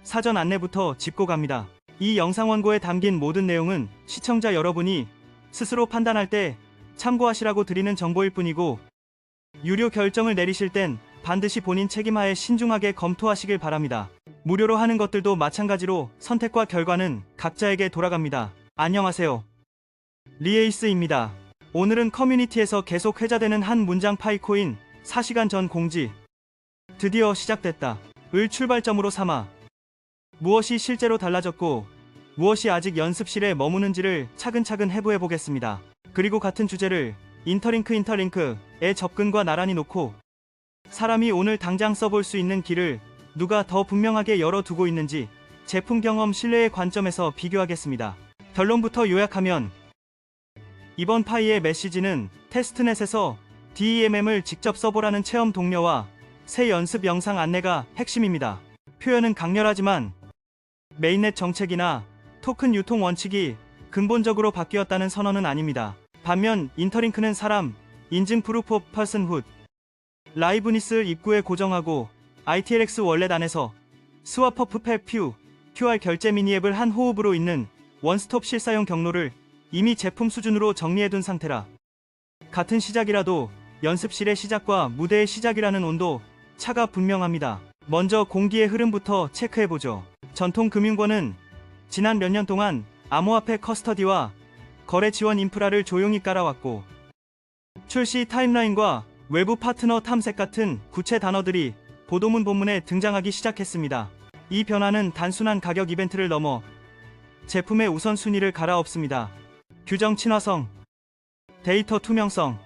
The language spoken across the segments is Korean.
사전 안내부터 짚고 갑니다. 이 영상 원고에 담긴 모든 내용은 시청자 여러분이 스스로 판단할 때 참고하시라고 드리는 정보일 뿐이고, 유료 결정을 내리실 땐 반드시 본인 책임하에 신중하게 검토하시길 바랍니다. 무료로 하는 것들도 마찬가지로 선택과 결과는 각자에게 돌아갑니다. 안녕하세요. 리에이스입니다. 오늘은 커뮤니티에서 계속 회자되는 한 문장 파이코인 4시간 전 공지 드디어 시작됐다 을 출발점으로 삼아 무엇이 실제로 달라졌고 무엇이 아직 연습실에 머무는지를 차근차근 해부해 보겠습니다. 그리고 같은 주제를 인터링크에 접근과 나란히 놓고 사람이 오늘 당장 써볼 수 있는 길을 누가 더 분명하게 열어두고 있는지 제품 경험 신뢰의 관점에서 비교하겠습니다. 결론부터 요약하면 이번 파이의 메시지는 테스트넷에서 DEMM을 직접 써보라는 체험 독려와 새 연습 영상 안내가 핵심입니다. 표현은 강렬하지만 메인넷 정책이나 토큰 유통 원칙이 근본적으로 바뀌었다는 선언은 아닙니다. 반면 인터링크는 사람, 인증 프루프 오브 퍼슨훗, 라이브니스 입구에 고정하고 ITLX 월렛 안에서 스와퍼 푸페 퓨, QR 결제 미니앱을 한 호흡으로 잇는 원스톱 실사용 경로를 이미 제품 수준으로 정리해둔 상태라 같은 시작이라도 연습실의 시작과 무대의 시작이라는 온도 차가 분명합니다. 먼저 공기의 흐름부터 체크해보죠. 전통 금융권은 지난 몇 년 동안 암호화폐 커스터디와 거래 지원 인프라를 조용히 깔아왔고 출시 타임라인과 외부 파트너 탐색 같은 구체 단어들이 보도문 본문에 등장하기 시작했습니다. 이 변화는 단순한 가격 이벤트를 넘어 제품의 우선순위를 갈아엎습니다. 규정 친화성, 데이터 투명성,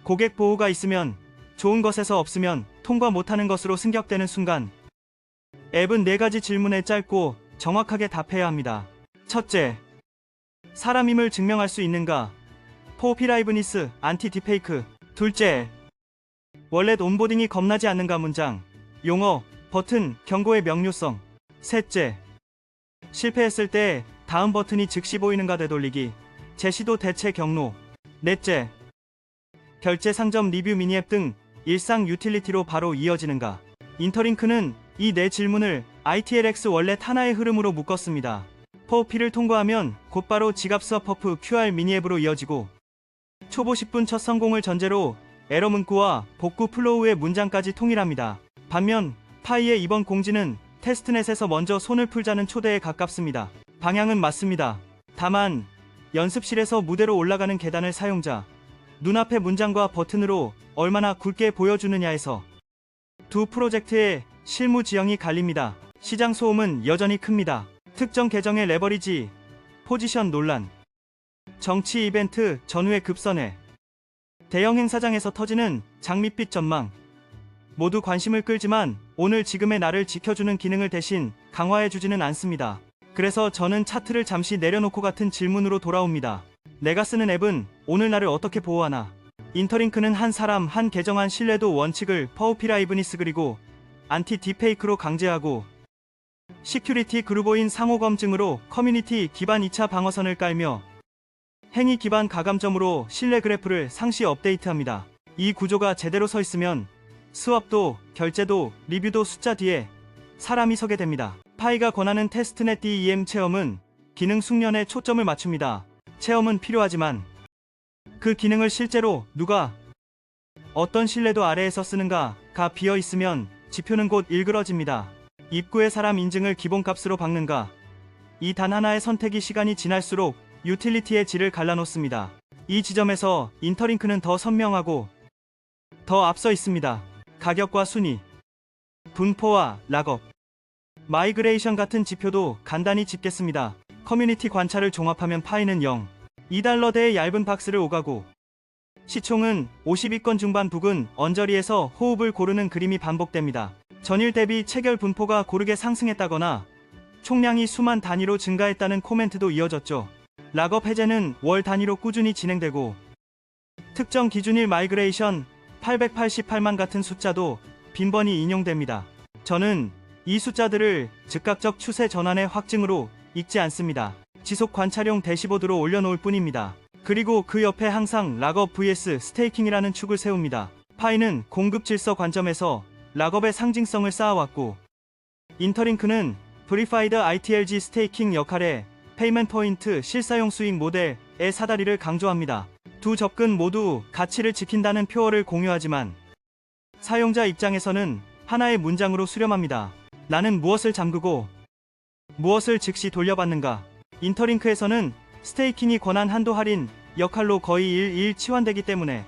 고객 보호가 있으면 좋은 것에서 없으면 통과 못하는 것으로 승격되는 순간 앱은 4가지 질문에 짧고 정확하게 답해야 합니다. 첫째, 사람임을 증명할 수 있는가? 포피라이브니스, 안티 딥페이크. 둘째, 월렛 온보딩이 겁나지 않는가? 문장, 용어, 버튼, 경고의 명료성. 셋째, 실패했을 때 다음 버튼이 즉시 보이는가? 되돌리기, 재시도 대체 경로. 넷째, 결제 상점 리뷰 미니앱 등 일상 유틸리티로 바로 이어지는가? 인터링크는 이 4질문을 ITLX 월렛 하나의 흐름으로 묶었습니다. 포피를 통과하면 곧바로 지갑 스와퍼프 QR 미니앱으로 이어지고 초보 10분 첫 성공을 전제로 에러 문구와 복구 플로우의 문장까지 통일합니다. 반면 파이의 이번 공지는 테스트넷에서 먼저 손을 풀자는 초대에 가깝습니다. 방향은 맞습니다. 다만 연습실에서 무대로 올라가는 계단을 사용자 눈앞의 문장과 버튼으로 얼마나 굵게 보여주느냐에서 두 프로젝트의 실무 지형이 갈립니다. 시장 소음은 여전히 큽니다. 특정 계정의 레버리지, 포지션 논란, 정치 이벤트 전후의 급선회, 대형 행사장에서 터지는 장밋빛 전망 모두 관심을 끌지만 오늘 지금의 나를 지켜주는 기능을 대신 강화해주지는 않습니다. 그래서 저는 차트를 잠시 내려놓고 같은 질문으로 돌아옵니다. 내가 쓰는 앱은 오늘 나를 어떻게 보호하나? 인터링크는 한 사람 한 계정 한 신뢰도 원칙을 퍼우피라이브니스 그리고 안티 딥페이크로 강제하고 시큐리티 그루보인 상호 검증으로 커뮤니티 기반 2차 방어선을 깔며 행위 기반 가감점으로 신뢰 그래프를 상시 업데이트합니다. 이 구조가 제대로 서 있으면 스왑도 결제도 리뷰도 숫자 뒤에 사람이 서게 됩니다. 파이가 권하는 테스트넷 DEM 체험은 기능 숙련에 초점을 맞춥니다. 체험은 필요하지만 그 기능을 실제로 누가 어떤 신뢰도 아래에서 쓰는가가 비어있으면 지표는 곧 일그러집니다. 입구의 사람 인증을 기본값으로 박는가? 이 단 하나의 선택이 시간이 지날수록 유틸리티의 질을 갈라놓습니다. 이 지점에서 인터링크는 더 선명하고 더 앞서 있습니다. 가격과 순위, 분포와 락업, 마이그레이션 같은 지표도 간단히 짚겠습니다. 커뮤니티 관찰을 종합하면 파이는 0, $2대의 얇은 박스를 오가고 시총은 52건 중반 부근 언저리에서 호흡을 고르는 그림이 반복됩니다. 전일 대비 체결 분포가 고르게 상승했다거나 총량이 수만 단위로 증가했다는 코멘트도 이어졌죠. 락업 해제는 월 단위로 꾸준히 진행되고 특정 기준일 마이그레이션 888만 같은 숫자도 빈번히 인용됩니다. 저는 이 숫자들을 즉각적 추세 전환의 확증으로 읽지 않습니다. 지속 관찰용 대시보드로 올려놓을 뿐입니다. 그리고 그 옆에 항상 락업 vs 스테이킹이라는 축을 세웁니다. 파이는 공급 질서 관점에서 락업의 상징성을 쌓아왔고 인터링크는 Verified ITLG 스테이킹 역할의 페이먼트 포인트 실사용 수익 모델의 사다리를 강조합니다. 두 접근 모두 가치를 지킨다는 표어를 공유하지만 사용자 입장에서는 하나의 문장으로 수렴합니다. 나는 무엇을 잠그고 무엇을 즉시 돌려받는가? 인터링크에서는 스테이킹이 권한 한도 할인 역할로 거의 일일 치환되기 때문에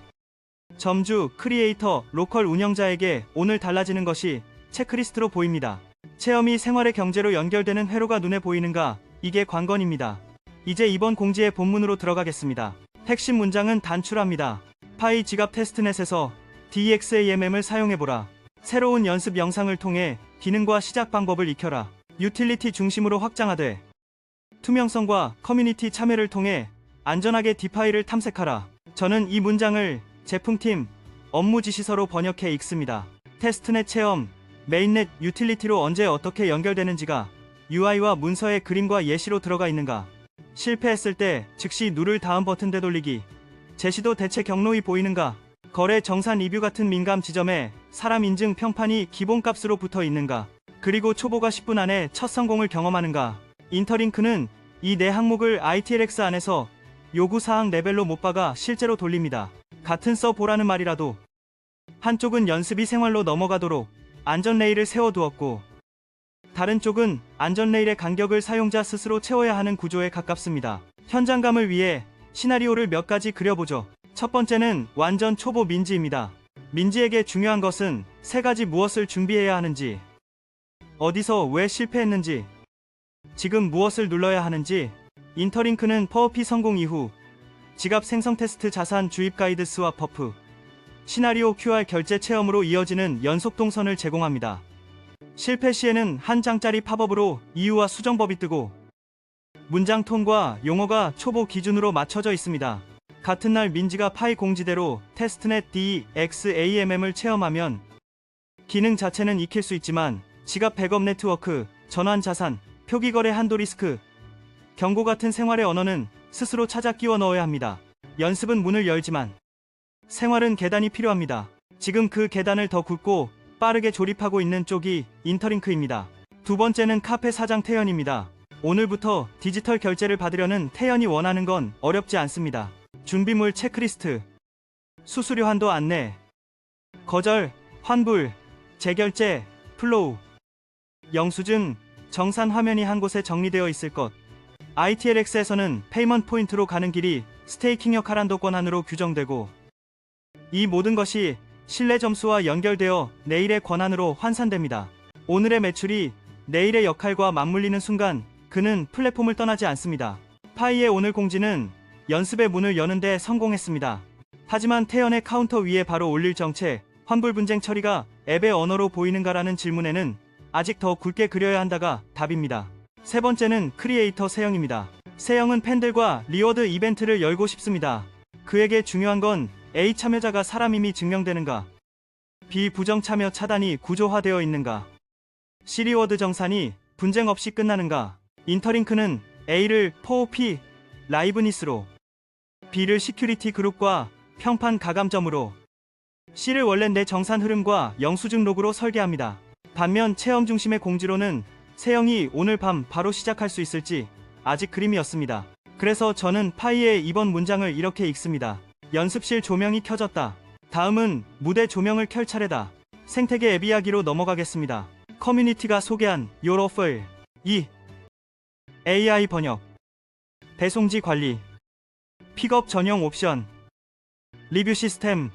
점주, 크리에이터, 로컬 운영자에게 오늘 달라지는 것이 체크리스트로 보입니다. 체험이 생활의 경제로 연결되는 회로가 눈에 보이는가? 이게 관건입니다. 이제 이번 공지의 본문으로 들어가겠습니다. 핵심 문장은 단출합니다. 파이 지갑 테스트넷에서 DXAMM을 사용해보라. 새로운 연습 영상을 통해 기능과 시작 방법을 익혀라. 유틸리티 중심으로 확장하되 투명성과 커뮤니티 참여를 통해 안전하게 디파이를 탐색하라. 저는 이 문장을 제품팀 업무 지시서로 번역해 읽습니다. 테스트넷 체험, 메인넷 유틸리티로 언제 어떻게 연결되는지가 UI와 문서의 그림과 예시로 들어가 있는가. 실패했을 때 즉시 누를 다음 버튼 되돌리기. 제시도 대체 경로이 보이는가. 거래 정산 리뷰 같은 민감 지점에 사람 인증 평판이 기본값으로 붙어 있는가. 그리고 초보가 10분 안에 첫 성공을 경험하는가. 인터링크는 이 네 항목을 ITLX 안에서 요구사항 레벨로 못 박아 실제로 돌립니다. 같은 써보라는 말이라도 한쪽은 연습이 생활로 넘어가도록 안전 레일을 세워두었고 다른 쪽은 안전 레일의 간격을 사용자 스스로 채워야 하는 구조에 가깝습니다. 현장감을 위해 시나리오를 몇 가지 그려보죠. 첫 번째는 완전 초보 민지입니다. 민지에게 중요한 것은 세 가지: 무엇을 준비해야 하는지, 어디서 왜 실패했는지, 지금 무엇을 눌러야 하는지. 인터링크는 퍼워피 성공 이후 지갑 생성 테스트, 자산 주입 가이드, 스왑 버프, 시나리오 QR 결제 체험으로 이어지는 연속 동선을 제공합니다. 실패 시에는 한 장짜리 팝업으로 이유와 수정법이 뜨고 문장 톤과 용어가 초보 기준으로 맞춰져 있습니다. 같은 날 민지가 파이 공지대로 테스트넷 DXAMM을 체험하면 기능 자체는 익힐 수 있지만 지갑 백업 네트워크, 전환 자산, 표기 거래 한도 리스크, 경고 같은 생활의 언어는 스스로 찾아 끼워 넣어야 합니다. 연습은 문을 열지만 생활은 계단이 필요합니다. 지금 그 계단을 더 굵고 빠르게 조립하고 있는 쪽이 인터링크입니다. 두 번째는 카페 사장 태연입니다. 오늘부터 디지털 결제를 받으려는 태연이 원하는 건 어렵지 않습니다. 준비물 체크리스트, 수수료 한도 안내, 거절, 환불, 재결제, 플로우, 영수증, 정산 화면이 한 곳에 정리되어 있을 것. ITLX에서는 페이먼트 포인트로 가는 길이 스테이킹 역할 한도 권한으로 규정되고 이 모든 것이 신뢰 점수와 연결되어 내일의 권한으로 환산됩니다. 오늘의 매출이 내일의 역할과 맞물리는 순간 그는 플랫폼을 떠나지 않습니다. 파이의 오늘 공지는 연습의 문을 여는데 성공했습니다. 하지만 태연의 카운터 위에 바로 올릴 정체, 환불 분쟁 처리가 앱의 언어로 보이는가라는 질문에는 아직 더 굵게 그려야 한다가 답입니다. 세 번째는 크리에이터 세영입니다. 세영은 팬들과 리워드 이벤트를 열고 싶습니다. 그에게 중요한 건 A 참여자가 사람임이 증명되는가, B 부정 참여 차단이 구조화되어 있는가, C 리워드 정산이 분쟁 없이 끝나는가. 인터링크는 A를 POP 라이브니스로, B를 시큐리티 그룹과 평판 가감점으로, C를 원래 내 정산 흐름과 영수증 로그로 설계합니다. 반면 체험 중심의 공지로는 세영이 오늘 밤 바로 시작할 수 있을지 아직 그림이었습니다. 그래서 저는 파이의 이번 문장을 이렇게 읽습니다. 연습실 조명이 켜졌다. 다음은 무대 조명을 켤 차례다. 생태계 앱 이야기로 넘어가겠습니다. 커뮤니티가 소개한 Your Offer 2. AI 번역, 배송지 관리, 픽업 전용 옵션, 리뷰 시스템,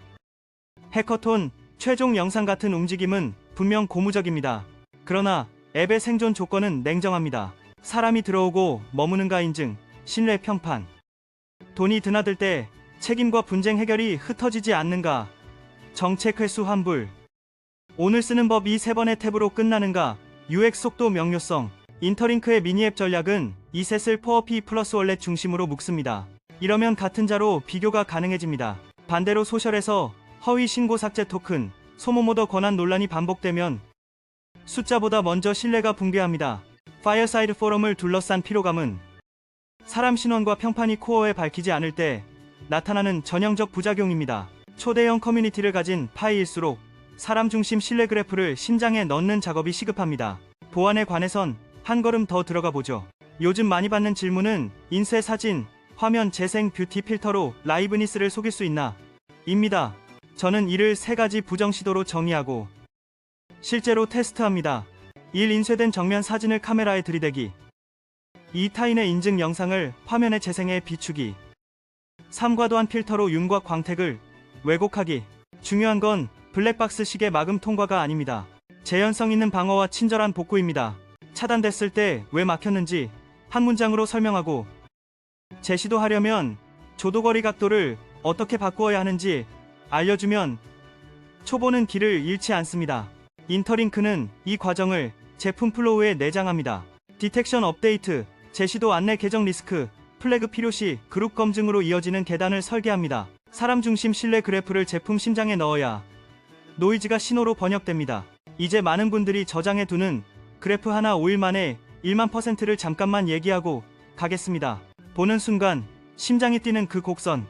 해커톤, 최종 영상 같은 움직임은 분명 고무적입니다. 그러나 앱의 생존 조건은 냉정합니다. 사람이 들어오고 머무는가 인증, 신뢰 평판, 돈이 드나들 때 책임과 분쟁 해결이 흩어지지 않는가, 정책 회수 환불, 오늘 쓰는 법 이 세 번의 탭으로 끝나는가, UX 속도 명료성. 인터링크의 미니앱 전략은 이 셋을 퍼워피 플러스 월렛 중심으로 묶습니다. 이러면 같은 자로 비교가 가능해집니다. 반대로 소셜에서 허위 신고 삭제 토큰, 소모모더 권한 논란이 반복되면 숫자보다 먼저 신뢰가 붕괴합니다. 파이어사이드 포럼을 둘러싼 피로감은 사람 신원과 평판이 코어에 밝히지 않을 때 나타나는 전형적 부작용입니다. 초대형 커뮤니티를 가진 파이일수록 사람 중심 신뢰 그래프를 심장에 넣는 작업이 시급합니다. 보안에 관해선 한 걸음 더 들어가 보죠. 요즘 많이 받는 질문은 인쇄 사진, 화면 재생 뷰티 필터로 라이브니스를 속일 수 있나? 입니다. 저는 이를 3가지 부정 시도로 정의하고 실제로 테스트합니다. 1. 인쇄된 정면 사진을 카메라에 들이대기. 2. 타인의 인증 영상을 화면에 재생해 비추기. 3. 과도한 필터로 윤곽 광택을 왜곡하기. 중요한 건 블랙박스식의 마금 통과가 아닙니다. 재현성 있는 방어와 친절한 복구입니다. 차단됐을 때 왜 막혔는지 한 문장으로 설명하고 재시도하려면 조도거리 각도를 어떻게 바꾸어야 하는지 알려주면 초보는 길을 잃지 않습니다. 인터링크는 이 과정을 제품 플로우에 내장합니다. 디텍션 업데이트, 재시도 안내 계정 리스크, 플래그 필요시 그룹 검증으로 이어지는 계단을 설계합니다. 사람 중심 신뢰 그래프를 제품 심장에 넣어야 노이즈가 신호로 번역됩니다. 이제 많은 분들이 저장해 두는 그래프 하나 5일 만에 1만 %를 잠깐만 얘기하고 가겠습니다. 보는 순간 심장이 뛰는 그 곡선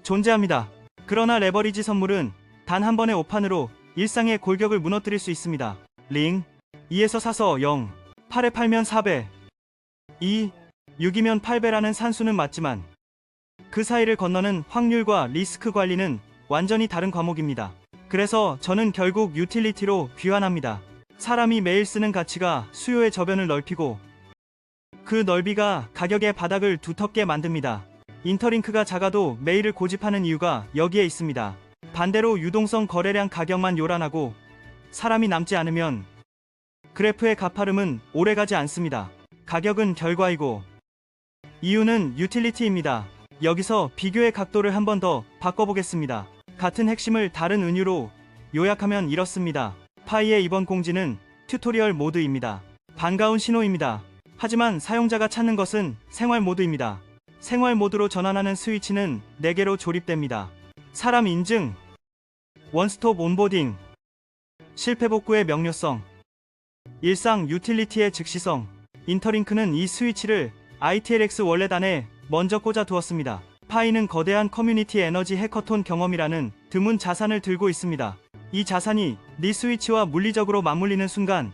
존재합니다. 그러나 레버리지 선물은 단 한 번의 오판으로 일상의 골격을 무너뜨릴 수 있습니다. 링 2에서 사서 0, 8에 팔면 4배, 2, 6이면 8배라는 산수는 맞지만 그 사이를 건너는 확률과 리스크 관리는 완전히 다른 과목입니다. 그래서 저는 결국 유틸리티로 귀환합니다. 사람이 매일 쓰는 가치가 수요의 저변을 넓히고 그 넓이가 가격의 바닥을 두텁게 만듭니다. 인터링크가 작아도 매일을 고집하는 이유가 여기에 있습니다. 반대로 유동성 거래량 가격만 요란하고 사람이 남지 않으면 그래프의 가파름은 오래가지 않습니다. 가격은 결과이고 이유는 유틸리티입니다. 여기서 비교의 각도를 한 번 더 바꿔보겠습니다. 같은 핵심을 다른 은유로 요약하면 이렇습니다. 파이의 이번 공지는 튜토리얼 모드입니다. 반가운 신호입니다. 하지만 사용자가 찾는 것은 생활 모드입니다. 생활 모드로 전환하는 스위치는 4개로 조립됩니다. 사람 인증, 원스톱 온보딩, 실패 복구의 명료성, 일상 유틸리티의 즉시성. 인터링크는 이 스위치를 ITLX 원래 단에 먼저 꽂아 두었습니다. 파이는 거대한 커뮤니티 에너지 해커톤 경험이라는 드문 자산을 들고 있습니다. 이 자산이 리 스위치와 물리적으로 맞물리는 순간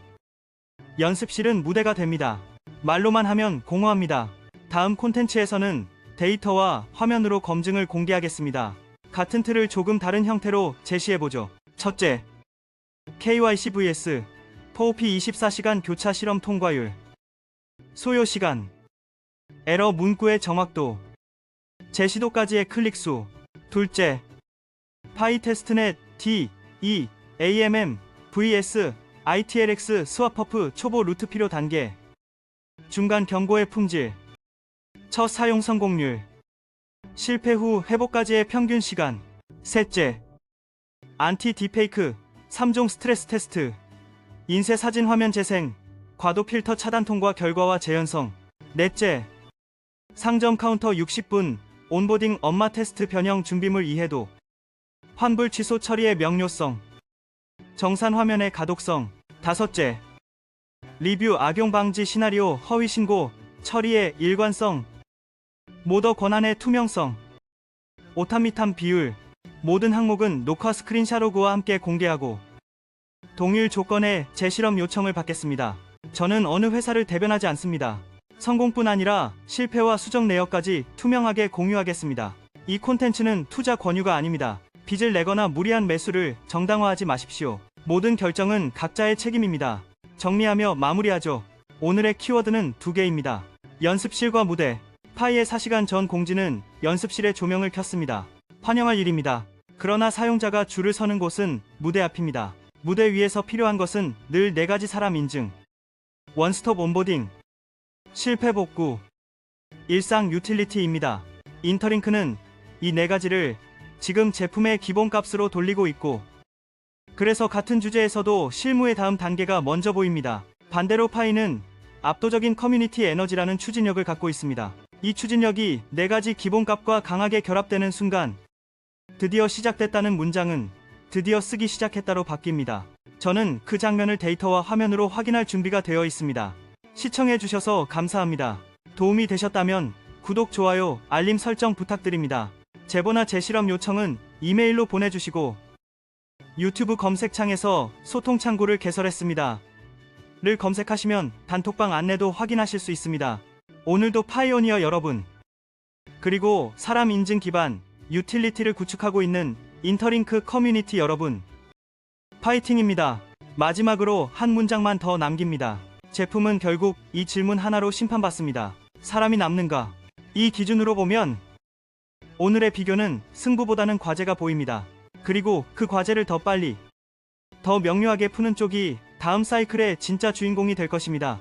연습실은 무대가 됩니다. 말로만 하면 공허합니다. 다음 콘텐츠에서는 데이터와 화면으로 검증을 공개하겠습니다. 같은 틀을 조금 다른 형태로 제시해보죠. 첫째, KYC vs 포오피 24시간 교차 실험 통과율, 소요 시간, 에러 문구의 정확도, 재시도까지의 클릭수. 둘째, 파이 테스트넷 D, E, AMM, vs ITLX 스와퍼프 초보 루트 필요 단계, 중간 경고의 품질, 첫 사용 성공률, 실패 후 회복까지의 평균 시간. 셋째, 안티 딥페이크 3종 스트레스 테스트, 인쇄 사진 화면 재생, 과도 필터 차단 통과 결과와 재현성. 넷째, 상점 카운터 60분 온보딩 엄마 테스트 변형 준비물 이해도, 환불 취소 처리의 명료성, 정산 화면의 가독성. 다섯째, 리뷰 악용 방지 시나리오 허위 신고 처리의 일관성, 모더 권한의 투명성, 오타미탐 비율. 모든 항목은 녹화 스크린샷 로그와 함께 공개하고 동일 조건의 재실험 요청을 받겠습니다. 저는 어느 회사를 대변하지 않습니다. 성공뿐 아니라 실패와 수정 내역까지 투명하게 공유하겠습니다. 이 콘텐츠는 투자 권유가 아닙니다. 빚을 내거나 무리한 매수를 정당화하지 마십시오. 모든 결정은 각자의 책임입니다. 정리하며 마무리하죠. 오늘의 키워드는 2개입니다. 연습실과 무대. 파이의 4시간 전 공지는 연습실의 조명을 켰습니다. 환영할 일입니다. 그러나 사용자가 줄을 서는 곳은 무대 앞입니다. 무대 위에서 필요한 것은 늘 4가지 사람 인증, 원스톱 온보딩, 실패 복구, 일상 유틸리티입니다. 인터링크는 이 4가지를 지금 제품의 기본값으로 돌리고 있고, 그래서 같은 주제에서도 실무의 다음 단계가 먼저 보입니다. 반대로 파이는 압도적인 커뮤니티 에너지라는 추진력을 갖고 있습니다. 이 추진력이 4가지 기본값과 강하게 결합되는 순간 드디어 시작됐다는 문장은 드디어 쓰기 시작했다로 바뀝니다. 저는 그 장면을 데이터와 화면으로 확인할 준비가 되어 있습니다. 시청해주셔서 감사합니다. 도움이 되셨다면 구독, 좋아요, 알림 설정 부탁드립니다. 제보나 재실험 요청은 이메일로 보내주시고 유튜브 검색창에서 소통 창구를 개설했습니다. 검색하시면 단톡방 안내도 확인하실 수 있습니다. 오늘도 파이오니어 여러분, 그리고 사람 인증 기반 유틸리티를 구축하고 있는 인터링크 커뮤니티 여러분, 파이팅입니다. 마지막으로 한 문장만 더 남깁니다. 제품은 결국 이 질문 하나로 심판받습니다. 사람이 남는가? 이 기준으로 보면 오늘의 비교는 승부보다는 과제가 보입니다. 그리고 그 과제를 더 빨리, 더 명료하게 푸는 쪽이 다음 사이클의 진짜 주인공이 될 것입니다.